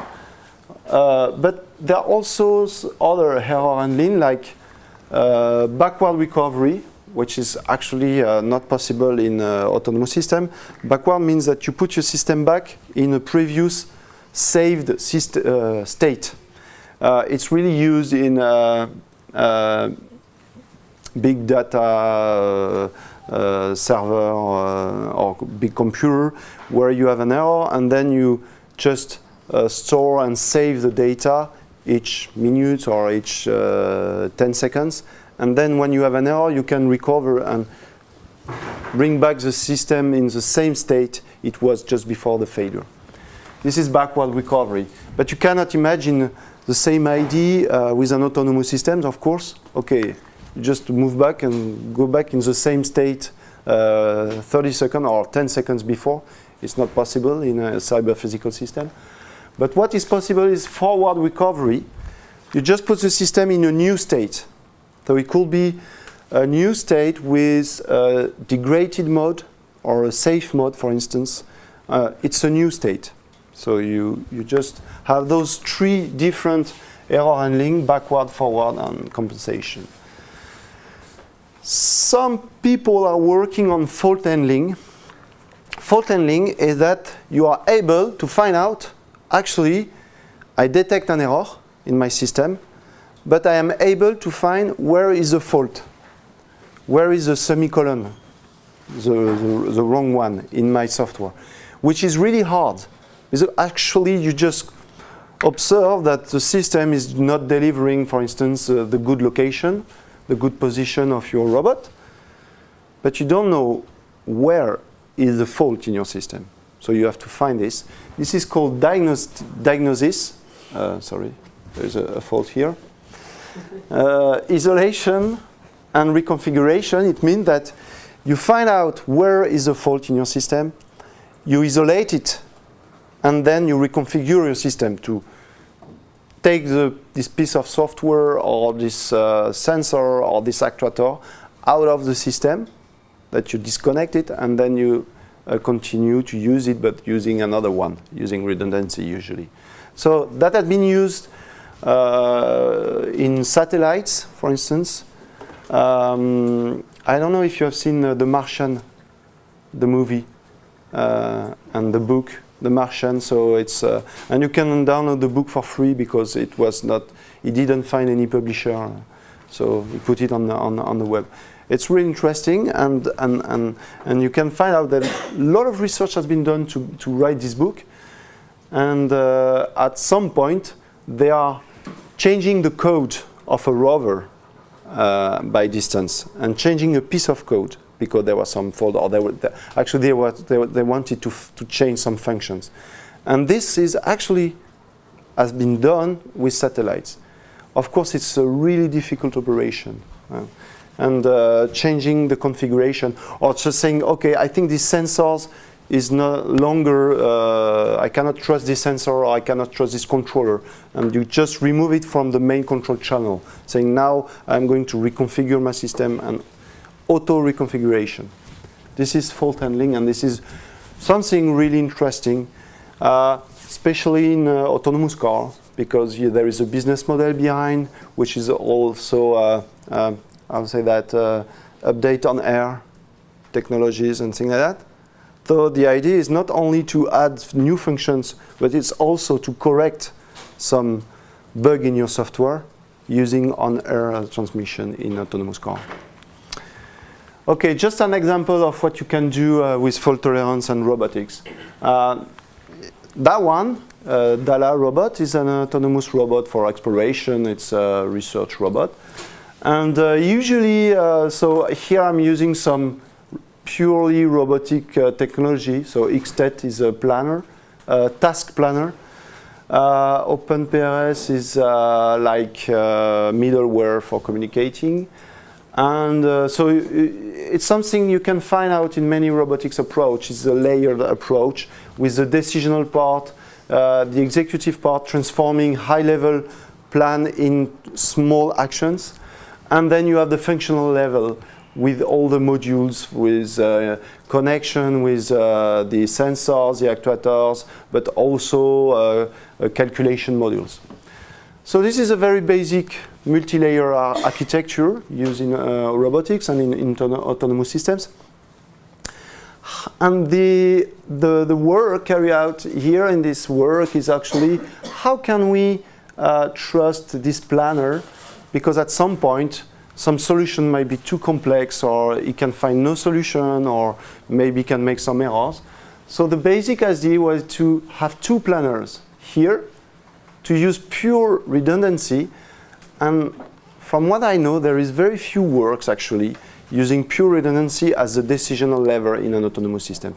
But there are also other error handling, like backward recovery, which is actually not possible in autonomous system. Backward means that you put your system back in a previous saved state. It's really used in big data server or big computer where you have an error and then you just store and save the data each minute or each 10 seconds. And then when you have an error, you can recover and bring back the system in the same state it was just before the failure. This is backward recovery. But you cannot imagine the same idea with an autonomous system, of course. Okay, you just move back and go back in the same state 30 seconds or 10 seconds before. It's not possible in a cyber physical system. But what is possible is forward recovery. You just put the system in a new state. So it could be a new state with a degraded mode or a safe mode, for instance. It's a new state. So you just have those three different error handling, backward, forward, and compensation. Some people are working on fault handling. Fault handling is that you are able to find out, actually, I detect an error in my system, but I am able to find where is the fault, where is the semicolon, the wrong one in my software, which is really hard. Because actually, you just observe that the system is not delivering, for instance, the good location, the good position of your robot, but you don't know where is the fault in your system. So you have to find this. This is called diagnosis. Sorry, there's a fault here. Isolation and reconfiguration. It means that you find out where is the fault in your system, you isolate it, and then you reconfigure your system to take this piece of software or this sensor or this actuator out of the system, that you disconnect it, and then you continue to use it, but using another one, using redundancy usually. So that has been used in satellites, for instance. I don't know if you have seen The Martian, the movie, and the book, The Martian. So it's and you can download the book for free because it didn't find any publisher, so we put it on the web. It's really interesting, and you can find out that a lot of research has been done to write this book, and at some point they are changing the code of a rover by distance and changing a piece of code because there was some fault, or they wanted to change some functions, and this is actually has been done with satellites. Of course, it's a really difficult operation. And changing the configuration, or just saying, okay, I think this sensor is no longer, I cannot trust this sensor, or I cannot trust this controller, and you just remove it from the main control channel, saying now I'm going to reconfigure my system, and auto reconfiguration. This is fault handling, and this is something really interesting, especially in autonomous car, because there is a business model behind, which is also I would say that update on air technologies and things like that. So the idea is not only to add new functions, but it's also to correct some bug in your software using on-air transmission in autonomous car. Okay, just an example of what you can do with fault tolerance and robotics. That one, Dala robot, is an autonomous robot for exploration. It's a research robot. And usually, so here I'm using some purely robotic technology. So XTET is a planner, task planner. OpenPRS is like middleware for communicating. And so it's something you can find out in many robotics approach. It's a layered approach with the decisional part, the executive part transforming high-level plan in small actions. And then you have the functional level with all the modules, with connection with the sensors, the actuators, but also calculation modules. So this is a very basic multi-layer architecture used in robotics and in autonomous systems. And the work carried out here in this work is actually how can we trust this planner, because at some point some solution might be too complex, or it can find no solution, or maybe can make some errors. So the basic idea was to have two planners here to use pure redundancy. And from what I know, there is very few works actually using pure redundancy as a decisional lever in an autonomous system.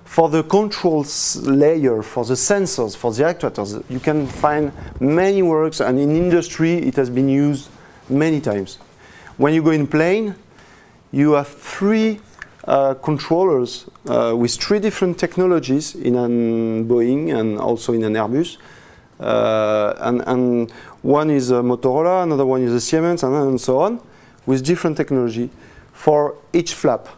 For the controls layer, for the sensors, for the actuators, you can find many works, and in industry it has been used many times. When you go in plane, you have three controllers with three different technologies in a Boeing and also in an Airbus. And one is a Motorola, another one is a Siemens, and so on, with different technology for each flap,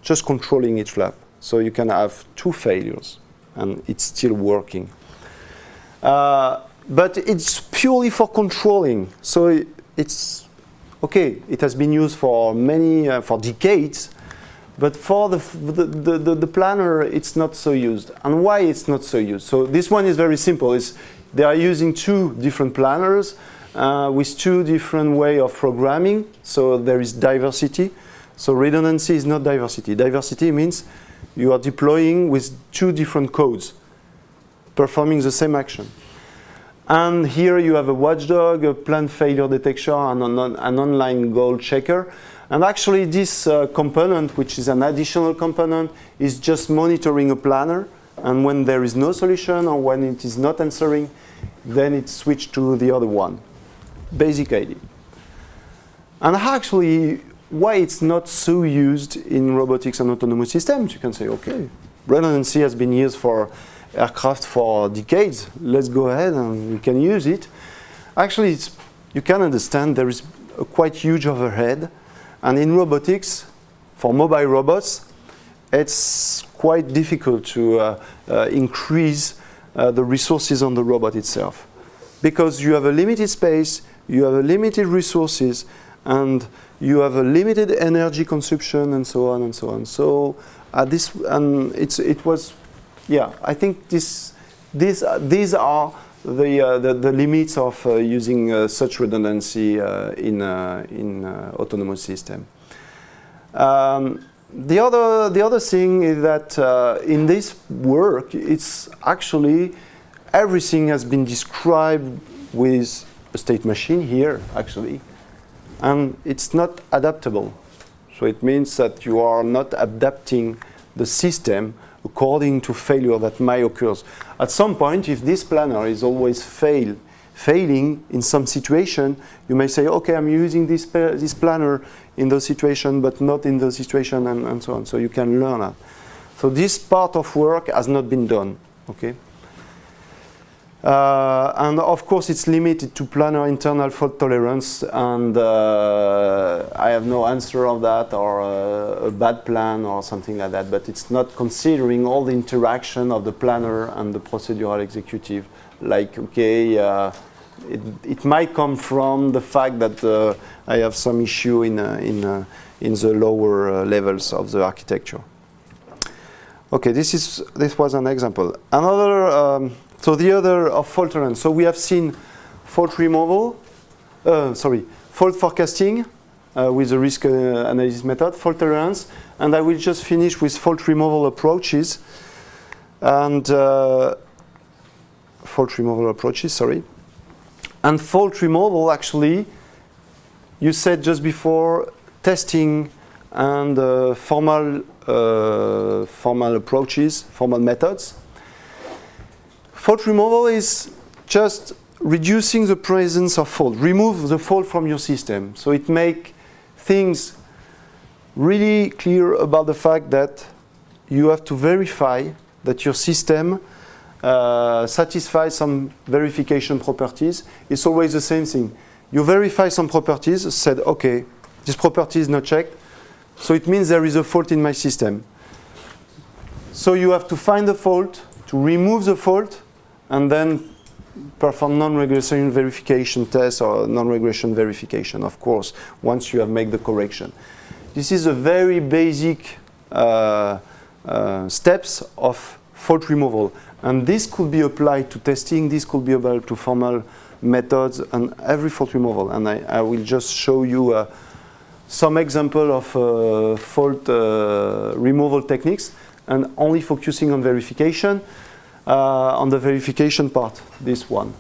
just controlling each flap. So you can have two failures, and it's still working. But it's purely for controlling. So it's okay. It has been used for many, for decades. But for the planner, it's not so used. And why it's not so used? So this one is very simple. They are using two different planners with two different ways of programming. So there is diversity. So redundancy is not diversity. Diversity means you are deploying with two different codes, performing the same action. And here you have a watchdog, a plan failure detection, and an online goal checker. And actually this component, which is an additional component, is just monitoring a planner. And when there is no solution or when it is not answering, then it's switched to the other one. Basic idea. And actually, why it's not so used in robotics and autonomous systems, you can say, okay, redundancy has been used for aircraft for decades. Let's go ahead and we can use it. Actually, you can understand there is a quite huge overhead. And in robotics, for mobile robots, it's quite difficult to increase the resources on the robot itself. Because you have a limited space, you have a limited resources, and you have a limited energy consumption, and so on and so on. So it was, yeah, I think these are the limits of using such redundancy in autonomous system. The other thing is that in this work, it's actually everything has been described with a state machine here, actually, and it's not adaptable. So it means that you are not adapting the system according to failure that might occur. At some point, if this planner is always failing in some situation, you may say, okay, I'm using this planner in those situations, but not in those situations, and so on. So you can learn that. So this part of work has not been done, okay? And of course, it's limited to planner internal fault tolerance, and I have no answer of that, or a bad plan or something like that, but it's not considering all the interaction of the planner and the procedural executive. Like, okay, it might come from the fact that I have some issue in the lower levels of the architecture. Okay, this was an example. Another. So the other of fault tolerance. So we have seen fault removal, fault forecasting with the risk analysis method, fault tolerance, and I will just finish with fault removal approaches. And fault removal approaches, sorry. And fault removal, actually, you said just before, testing and formal approaches, formal methods. Fault removal is just reducing the presence of fault. Remove the fault from your system. So it makes things really clear about the fact that you have to verify that your system satisfies some verification properties. It's always the same thing. You verify some properties, said, okay, this property is not checked, so it means there is a fault in my system. So you have to find the fault, to remove the fault, and then perform non-regression verification tests or non-regression verification, of course, once you have made the correction. This is a very basic steps of fault removal. And this could be applied to testing, this could be applied to formal methods and every fault removal. And I will just show you some example of fault removal techniques and only focusing on verification. On the verification part, this one.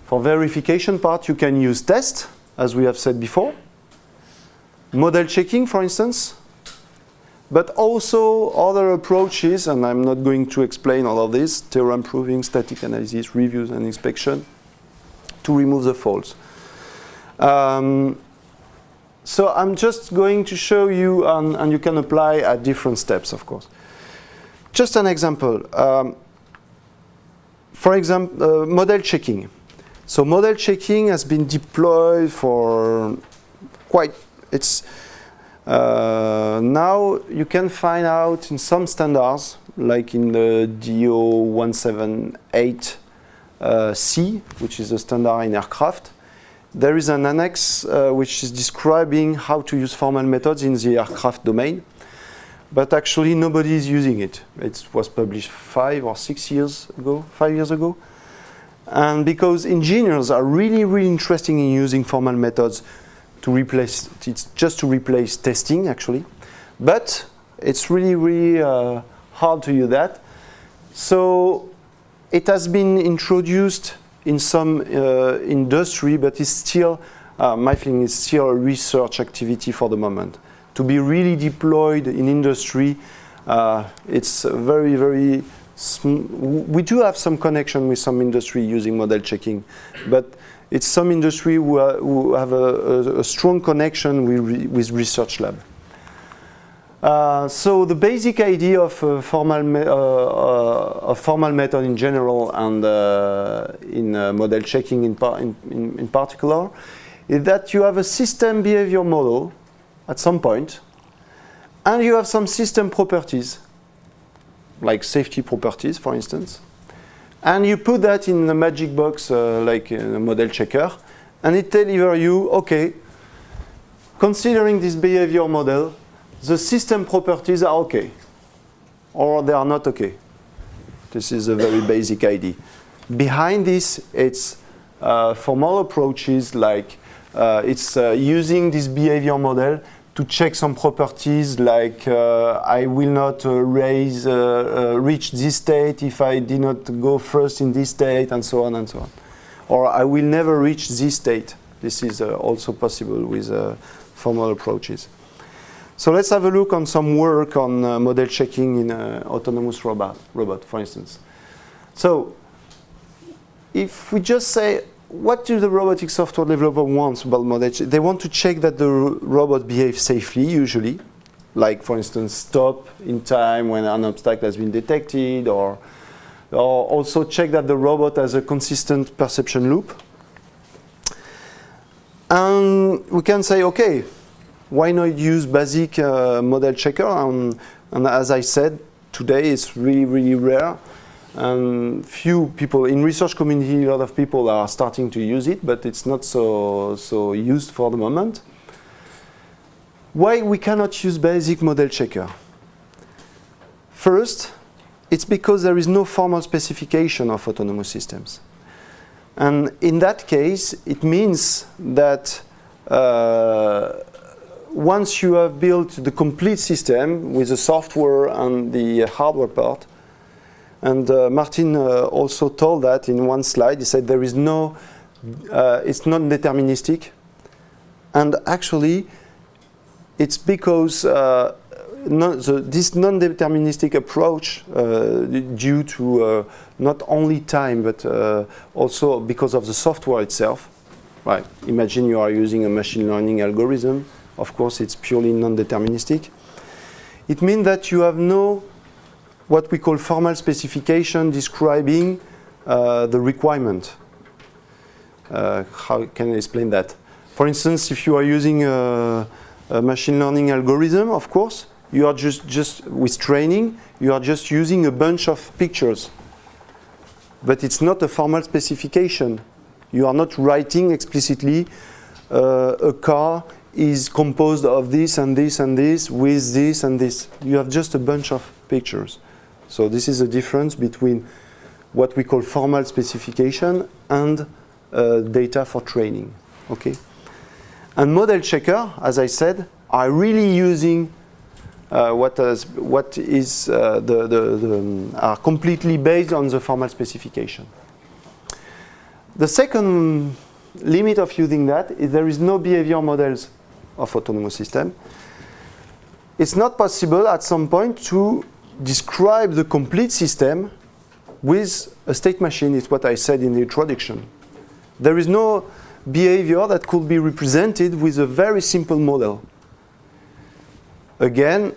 For verification part, you can use test, as we have said before. Model checking, for instance. But also other approaches, and I'm not going to explain all of this, theorem proving, static analysis, reviews, and inspection, to remove the faults. So I'm just going to show you, and you can apply at different steps, of course. Just an example. For example, model checking. So model checking has been deployed for quite, now you can find out in some standards, like in the DO 178C, which is a standard in aircraft, there is an annex which is describing how to use formal methods in the aircraft domain. But actually nobody is using it. It was published 5 or 6 years ago, 5 years ago. And because engineers are really, really interested in using formal methods to replace, it's just to replace testing actually. But it's really, really hard to use that. So it has been introduced in some industry, but it's still, my feeling is still a research activity for the moment. To be really deployed in industry, it's very, very we do have some connection with some industry using model checking, but it's some industry who have a strong connection with research lab. So the basic idea of formal method in general and in model checking in particular is that you have a system behavior model at some point, and you have some system properties, like safety properties, for instance, and you put that in a magic box like a model checker, and it delivers you, okay, considering this behavior model, the system properties are okay, or they are not okay. This is a very basic idea. Behind this, it's formal approaches like it's using this behavior model to check some properties like I will not reach this state if I did not go first in this state, and so on and so on. Or I will never reach this state. This is also possible with formal approaches. So let's have a look on some work on model checking in autonomous robot, for instance. So if we just say, what do the robotic software developer want about model checking? They want to check that the robot behaves safely, usually. Like, for instance, stop in time when an obstacle has been detected, or also check that the robot has a consistent perception loop. And we can say, okay, why not use basic model checker? And as I said, today it's really, really rare. And few people in research community, a lot of people are starting to use it, but it's not so used for the moment. Why we cannot use basic model checker? First, it's because there is no formal specification of autonomous systems. And in that case, it means that once you have built the complete system with the software and the hardware part, and Martin also told that in one slide, he said there is no, it's not deterministic. And actually, it's because this non-deterministic approach, due to not only time, but also because of the software itself. Right. Imagine you are using a machine learning algorithm. Of course, it's purely non-deterministic. It means that you have no what we call formal specification describing the requirement. How can I explain that? For instance, if you are using a machine learning algorithm, of course, you are just with training, you are just using a bunch of pictures. But it's not a formal specification. You are not writing explicitly a car is composed of this and this and this with this and this. You have just a bunch of pictures. So this is the difference between what we call formal specification and data for training. Okay. And model checker, as I said, are really using are completely based on the formal specification. The second limit of using that is there is no behavior models of autonomous system. It's not possible at some point to describe the complete system with a state machine. It's what I said in the introduction. There is no behavior that could be represented with a very simple model. Again,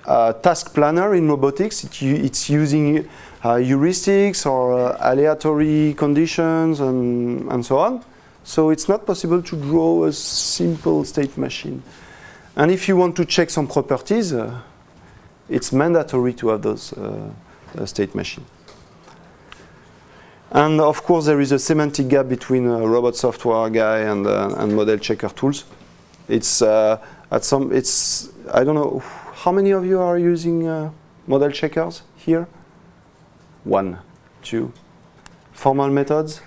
task planner in robotics, it's using heuristics or aleatory conditions and so on. So it's not possible to draw a simple state machine. And if you want to check some properties, it's mandatory to have those state machine. And of course, there is a semantic gap between a robot software guy and model checker tools. It's I don't know, how many of you are using model checkers here? 1, 2. Formal methods?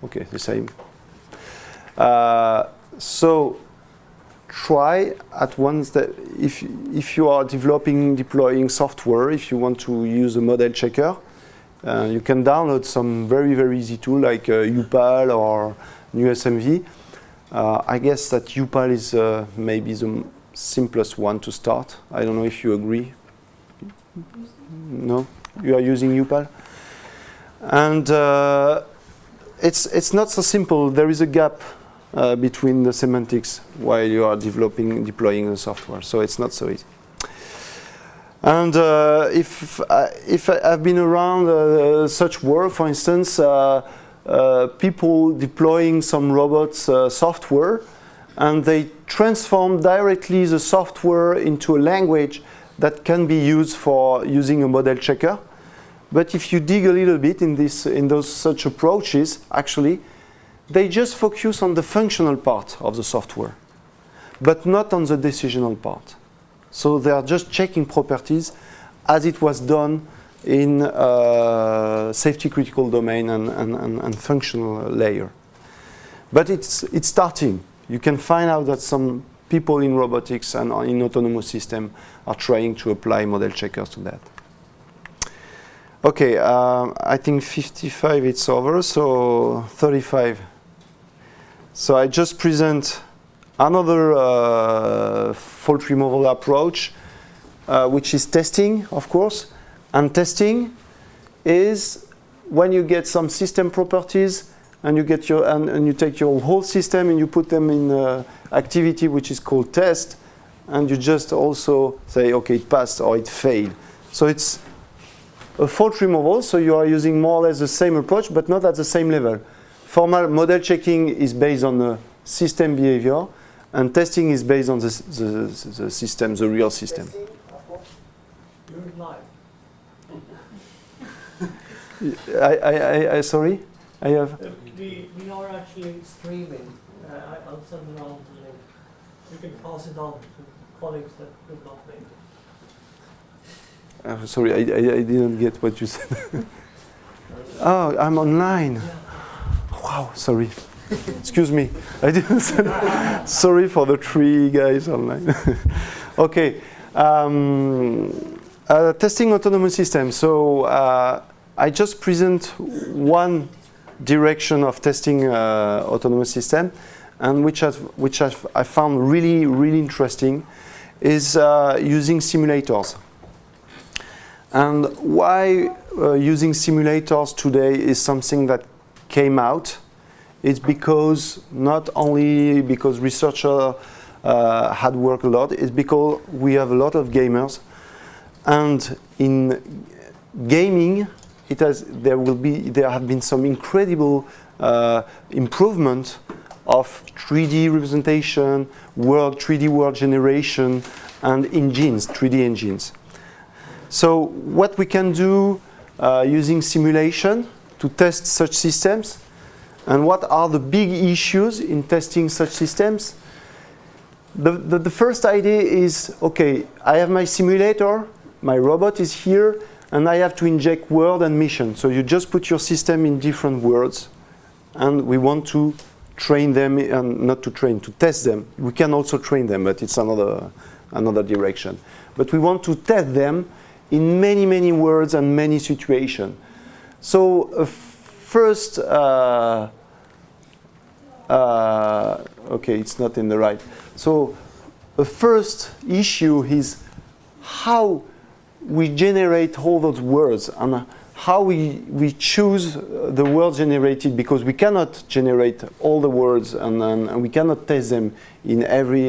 Okay, the same. So try at once that if you are deploying software, if you want to use a model checker, you can download some very, very easy tool like UPAL or NewSMV. I guess that UPAL is maybe the simplest one to start. I don't know if you agree. No? You are using UPAL? And it's not so simple. There is a gap between the semantics while you are deploying the software. So it's not so easy. And if I've been around such work, for instance, people deploying some robots software, and they transform directly the software into a language that can be used for using a model checker. But if you dig a little bit in those such approaches, actually, they just focus on the functional part of the software, but not on the decisional part. So they are just checking properties as it was done in safety critical domain and functional layer. But it's starting. You can find out that some people in robotics and in autonomous system are trying to apply model checkers to that. Okay, I think 55 it's over, so 35. So I just present another fault removal approach, which is testing, of course. And testing is when you get some system properties and you get and you take your whole system and you put them in activity which is called test, and you just also say, okay, it passed or it failed. So it's a fault removal, so you are using more or less the same approach, but not at the same level. Formal model checking is based on the system behavior, and testing is based on the system, the real system. You're live. Sorry? I have. We are actually streaming. I'll send it on to the link. You can pass it on to colleagues that could not make it. Sorry, I didn't get what you said. Oh, I'm online. Yeah. Wow, sorry. Excuse me. I didn't say sorry for the 3 guys online. Okay. Testing autonomous systems. So I just present one direction of testing autonomous system, and which I found really, really interesting, is using simulators. And why using simulators today is something that came out. It's because not only because researchers had worked a lot, it's because we have a lot of gamers, and in gaming, there have been some incredible improvement of 3D representation, 3D world generation, and engines, 3D engines. So what we can do using simulation to test such systems, and what are the big issues in testing such systems? The first idea is, okay, I have my simulator, my robot is here, and I have to inject world and mission. So you just put your system in different worlds, and we want to train them, and not to train, to test them. We can also train them, but it's another direction. But we want to test them in many, many worlds and many situations. So first, okay, it's not in the right. So the first issue is how we generate all those words, and how we choose the words generated, because we cannot generate all the words, and we cannot test them in every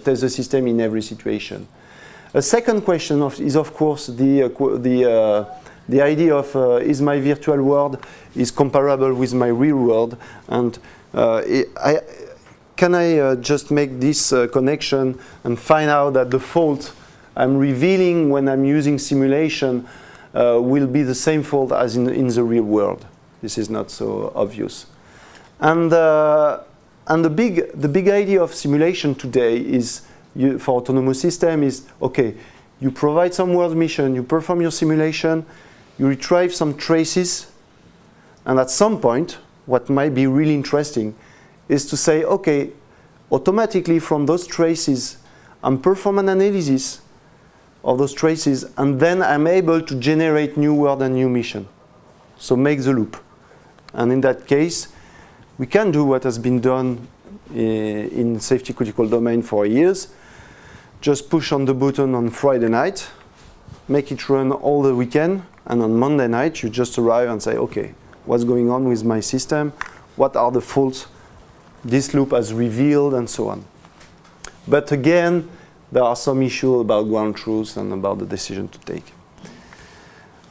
test the system in every situation. A second question is of course the idea of is my virtual world is comparable with my real world, and can I just make this connection and find out that the fault I'm revealing when I'm using simulation will be the same fault as in the real world. This is not so obvious. And the big idea of simulation today is, for autonomous system, is, okay, you provide some world mission, you perform your simulation, you retrieve some traces, and at some point, what might be really interesting is to say, okay, automatically from those traces, I'm perform an analysis of those traces, and then I'm able to generate new world and new mission. So make the loop. And in that case, we can do what has been done in safety critical domain for years. Just push on the button on Friday night, make it run all the weekend, and on Monday night you just arrive and say, okay, what's going on with my system? What are the faults this loop has revealed, and so on. But again, there are some issues about ground truth and about the decision to take.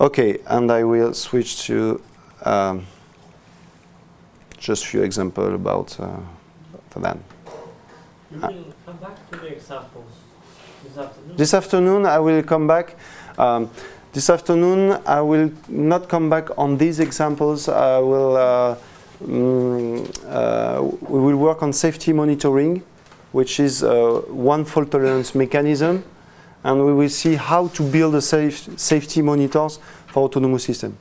Okay, and I will switch to just a few examples about that. You will come back to the examples this afternoon? This afternoon I will come back. This afternoon I will not come back on these examples. I will, we will work on safety monitoring, which is one fault tolerance mechanism, and we will see how to build a safety monitors for autonomous system.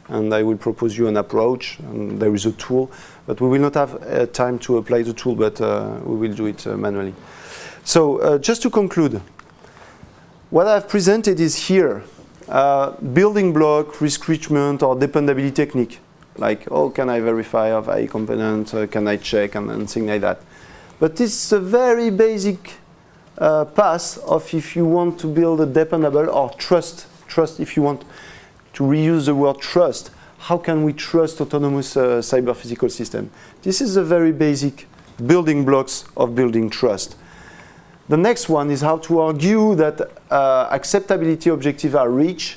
And I will propose you an approach, and there is a tool, but we will not have time to apply the tool, but we will do it manually. So just to conclude, what I've presented is here, building block, risk treatment, or dependability technique. Like, oh, can I verify of a component, can I check, and things like that. But this is a very basic path of if you want to build a dependable or trust if you want to reuse the word trust. How can we trust autonomous cyber physical system? This is a very basic building blocks of building trust. The next one is how to argue that acceptability objectives are reached,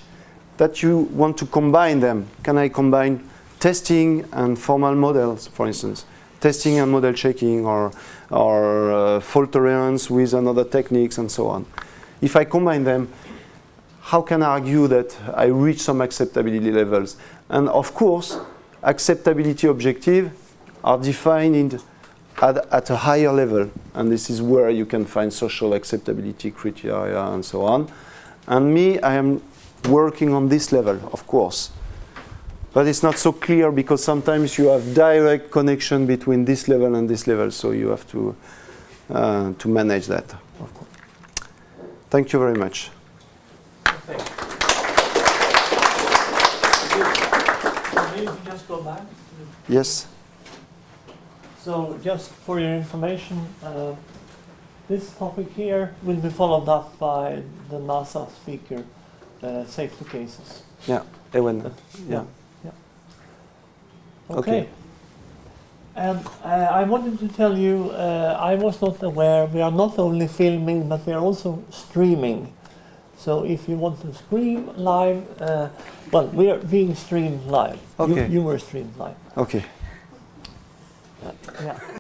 that you want to combine them. Can I combine testing and formal models, for instance? Testing and model checking, or fault tolerance with another techniques, and so on. If I combine them, how can I argue that I reach some acceptability levels? And of course, acceptability objectives are defined at a higher level, and this is where you can find social acceptability criteria and so on. And me, I am working on this level, of course. But it's not so clear because sometimes you have direct connection between this level and this level, so you have to manage that. Of course. Thank you very much. Okay. Maybe we just go back. Yes. So just for your information, this topic here will be followed up by the NASA speaker, safety cases. Yeah. Ewen. Yeah. Okay. And I wanted to tell you, I was not aware, we are not only filming, but we are also streaming. So if you want to stream live, well, we are being streamed live. Okay. You were streamed live. Okay. Yeah.